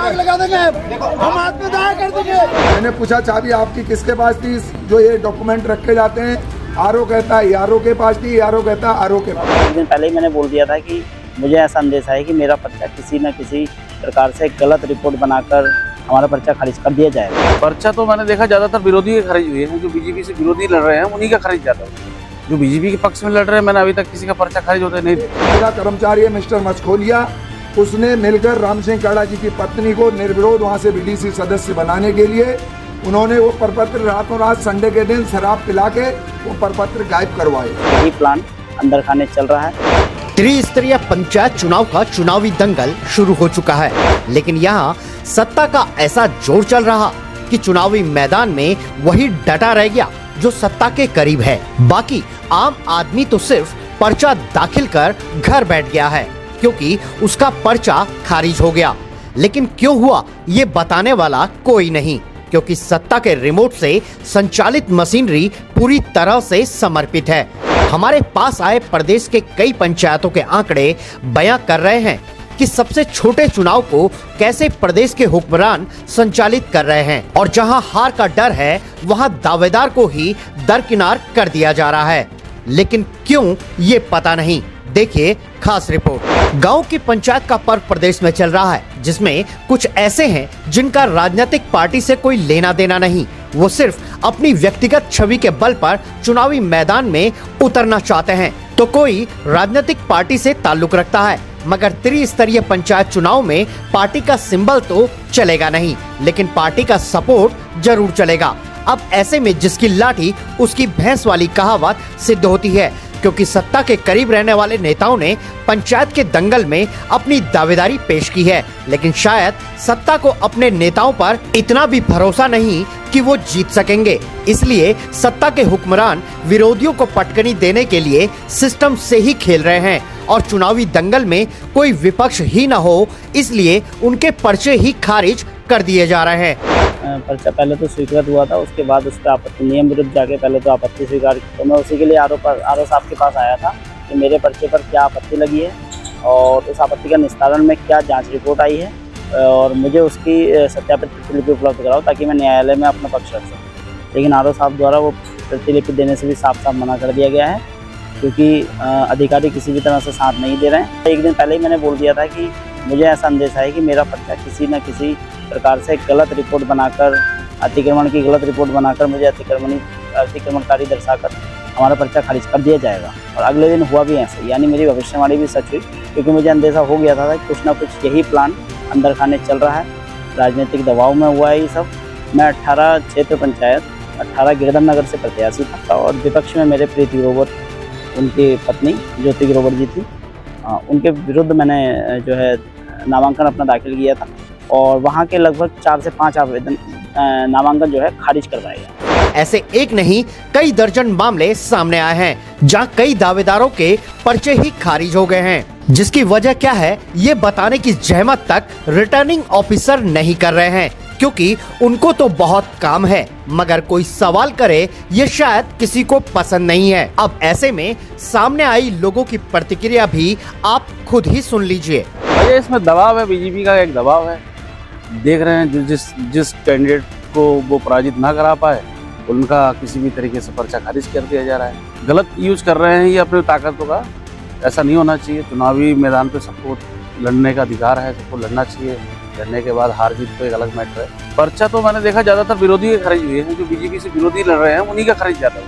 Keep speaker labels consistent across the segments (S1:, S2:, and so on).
S1: आग लगा देंगे, हम आत्मदाह कर देंगे। मैंने पूछा चाबी आपकी किसके पास थी, जो ये डॉक्यूमेंट रखे जाते हैं? आरओ कहता है आरओ के पास थी, आरओ कहता है आरओ के पास।
S2: एक दिन पहले ही मैंने बोल दिया था कि मुझे ऐसा अंदेशा है कि मेरा पर्चा किसी न किसी प्रकार से गलत रिपोर्ट बनाकर हमारा पर्चा खारिज कर दिया जाएगा।
S3: पर्चा तो मैंने देखा ज्यादातर विरोधी के खारिज हुए हैं, जो बीजेपी से विरोधी लड़ रहे हैं उन्हीं का खारिज ज्यादा है। जो बीजेपी के पक्ष में लड़ रहे हैं मैंने अभी तक किसी का पर्चा खारिज होता नहीं देखा।
S1: मेरा कर्मचारी है मिस्टर मछखोलिया, उसने मिलकर राम सिंह काड़ा जी की पत्नी को निर्विरोध वहाँ से बीडीसी सदस्य बनाने के लिए उन्होंने वो प्रपत्र रातों रात संडे के दिन शराब पिला के वो प्रपत्र गायब करवाए।
S2: यही प्लान अंदर खाने चल रहा है।
S4: त्रिस्तरीय पंचायत चुनाव का चुनावी दंगल शुरू हो चुका है, लेकिन यहाँ सत्ता का ऐसा जोर चल रहा कि चुनावी मैदान में वही डटा रह गया जो सत्ता के करीब है। बाकी आम आदमी तो सिर्फ पर्चा दाखिल कर घर बैठ गया है क्योंकि उसका पर्चा खारिज हो गया। लेकिन क्यों हुआ ये बताने वाला कोई नहीं, क्योंकि सत्ता के रिमोट से संचालित मशीनरी पूरी तरह से समर्पित है। हमारे पास आए प्रदेश के कई पंचायतों के आंकड़े बयां कर रहे हैं कि सबसे छोटे चुनाव को कैसे प्रदेश के हुक्मरान संचालित कर रहे हैं, और जहां हार का डर है वहां दावेदार को ही दरकिनार कर दिया जा रहा है। लेकिन क्यों ये पता नहीं। देखिए खास रिपोर्ट। गांव की पंचायत का पर्व प्रदेश में चल रहा है, जिसमें कुछ ऐसे हैं जिनका राजनीतिक पार्टी से कोई लेना देना नहीं। वो सिर्फ अपनी व्यक्तिगत छवि के बल पर चुनावी मैदान में उतरना चाहते हैं। तो कोई राजनीतिक पार्टी से ताल्लुक रखता है, मगर त्रिस्तरीय पंचायत चुनाव में पार्टी का सिंबल तो चलेगा नहीं, लेकिन पार्टी का सपोर्ट जरूर चलेगा। अब ऐसे में जिसकी लाठी उसकी भैंस वाली कहावत सिद्ध होती है, क्योंकि सत्ता के करीब रहने वाले नेताओं ने पंचायत के दंगल में अपनी दावेदारी पेश की है। लेकिन शायद सत्ता को अपने नेताओं पर इतना भी भरोसा नहीं कि वो जीत सकेंगे, इसलिए सत्ता के हुक्मरान विरोधियों को पटकनी देने के लिए सिस्टम से ही खेल रहे हैं, और चुनावी दंगल में कोई विपक्ष ही न हो इसलिए उनके पर्चे ही खारिज कर दिए जा रहे हैं।
S2: पर्चा पहले तो स्वीकृत हुआ था, उसके बाद उस पर आपत्ति नियम विरुद्ध जाके पहले तो आपत्ति स्वीकार की। तो मैं उसी के लिए आरओ साहब के पास आया था कि मेरे पर्चे पर क्या आपत्ति लगी है और उस आपत्ति का निस्तारण में क्या जांच रिपोर्ट आई है, और मुझे उसकी सत्यापित प्रतिलिपि उपलब्ध कराओ ताकि मैं न्यायालय में अपना पक्ष रख सकूँ। लेकिन आरओ साहब द्वारा वो प्रतिलिपि देने से भी साफ साफ मना कर दिया गया है, क्योंकि अधिकारी किसी भी तरह से साथ नहीं दे रहे हैं। एक दिन पहले ही मैंने बोल दिया था कि मुझे ऐसा अंदेशा है कि मेरा पर्चा किसी न किसी प्रकार से गलत रिपोर्ट बनाकर, अतिक्रमण की गलत रिपोर्ट बनाकर मुझे अतिक्रमणकारी दर्शाकर हमारा पर्चा खारिज कर दिया जाएगा। और अगले दिन हुआ भी ऐसा, यानी मेरी भविष्यवाणी भी सच हुई, क्योंकि मुझे अंदेशा हो गया था कि कुछ ना कुछ यही प्लान अंदर खाने चल रहा है। राजनीतिक दबाव में हुआ है ये सब। मैं 18 क्षेत्र पंचायत 18 गिरधर नगर से प्रत्याशी था, और विपक्ष में मेरे प्रीति ग्रोवर, उनकी पत्नी ज्योति ग्रोवर जी थी। उनके विरुद्ध मैंने जो है नामांकन अपना दाखिल किया था, और वहाँ के लगभग 4 से 5 आवेदन नामांकन जो है खारिज करवाए गए।
S4: ऐसे एक नहीं कई दर्जन मामले सामने आए हैं जहां कई दावेदारों के पर्चे ही खारिज हो गए हैं, जिसकी वजह क्या है ये बताने की जहमत तक रिटर्निंग ऑफिसर नहीं कर रहे हैं, क्योंकि उनको तो बहुत काम है, मगर कोई सवाल करे ये शायद किसी को पसंद नहीं है। अब ऐसे में सामने आई लोगों की प्रतिक्रिया भी आप खुद ही सुन लीजिए।
S3: इसमें दबाव है, बीजेपी का एक दबाव है। देख रहे हैं जिस कैंडिडेट को वो पराजित ना करा पाए उनका किसी भी तरीके से पर्चा खारिज कर दिया जा रहा है। गलत यूज कर रहे हैं ये अपनी ताकतों का। ऐसा नहीं होना चाहिए। चुनावी मैदान पे सबको लड़ने का अधिकार है, सबको लड़ना चाहिए। लड़ने के बाद हार जीत तो एक अलग मैटर है। पर्चा तो मैंने देखा ज्यादातर विरोधी के खारिज हुए हैं, जो बीजेपी से विरोधी लड़ रहे हैं उन्हीं का खारिज जाता है।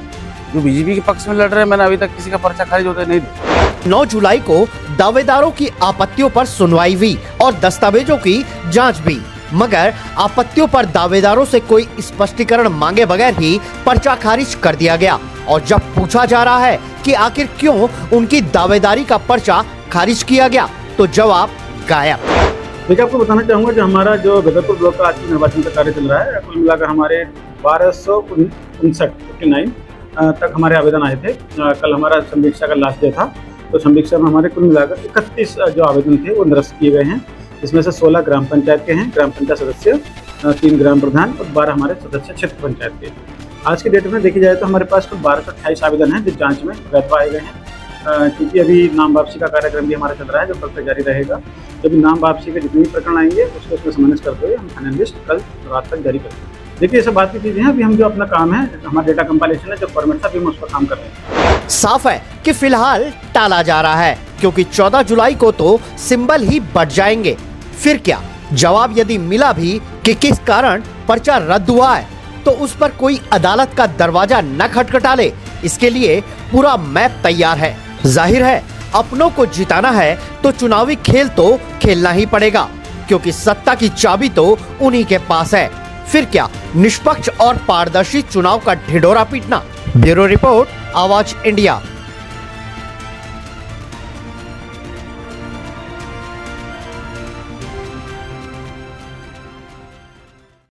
S3: जो बीजेपी के पक्ष में लड़ रहे हैं मैंने अभी तक किसी का पर्चा खारिज होता नहीं देखा।
S4: 9 जुलाई को दावेदारों की आपत्तियों पर सुनवाई हुई और दस्तावेजों की जांच भी, मगर आपत्तियों पर दावेदारों से कोई स्पष्टीकरण मांगे बगैर ही पर्चा खारिज कर दिया गया। और जब पूछा जा रहा है कि आखिर क्यों उनकी दावेदारी का पर्चा खारिज किया गया, तो जवाब गायब।
S5: देखिए, आपको बताना चाहूँगा जो हमारा जो गदरपुर ब्लॉक का आज निर्वाचन का कार्य चल रहा है, कुल मिलाकर हमारे 1259 तक हमारे आवेदन आए थे। कल हमारा संवीक्षा का लास्ट डे था, तो संवीक्षा में हमारे कुल मिलाकर 31 जो आवेदन थे वो निरस्त किए गए हैं। इसमें से 16 ग्राम पंचायत के हैं, ग्राम पंचायत सदस्य, 3 ग्राम प्रधान और 12 हमारे सदस्य क्षेत्र पंचायत के। आज के डेट में देखी जाए तो हमारे पास कुल 1228 आवेदन हैं जो जांच में वैध पाए गए हैं। क्योंकि अभी नाम वापसी का कार्यक्रम भी हमारा चल रहा है, जो कल तक जारी रहेगा। जब नाम वापसी के जितने भी प्रकरण आएंगे उसको उसमें समन्वय करते हुए हम फाइनल लिस्ट कल रात तक जारी करेंगे। देखिए, ये सब बात की चीजें हैं। अभी हम जो अपना काम है, हमारा डेटा कंपाइलेशन है, जो फॉर्मेट था, अभी हम उस पर काम कर रहे हैं।
S4: साफ है कि फिलहाल टाला जा रहा है, क्योंकि 14 जुलाई को तो सिंबल ही बढ़ जाएंगे। फिर क्या जवाब यदि मिला भी कि किस कारण पर्चा रद्द हुआ है, तो उस पर कोई अदालत का दरवाजा न खटखटा ले, इसके लिए पूरा मैप तैयार है। जाहिर है अपनों को जिताना है तो चुनावी खेल तो खेलना ही पड़ेगा, क्योंकि सत्ता की चाबी तो उन्हीं के पास है। फिर क्या निष्पक्ष और पारदर्शी चुनाव का ढिढोरा पीटना। ब्यूरो रिपोर्ट, आवाज इंडिया।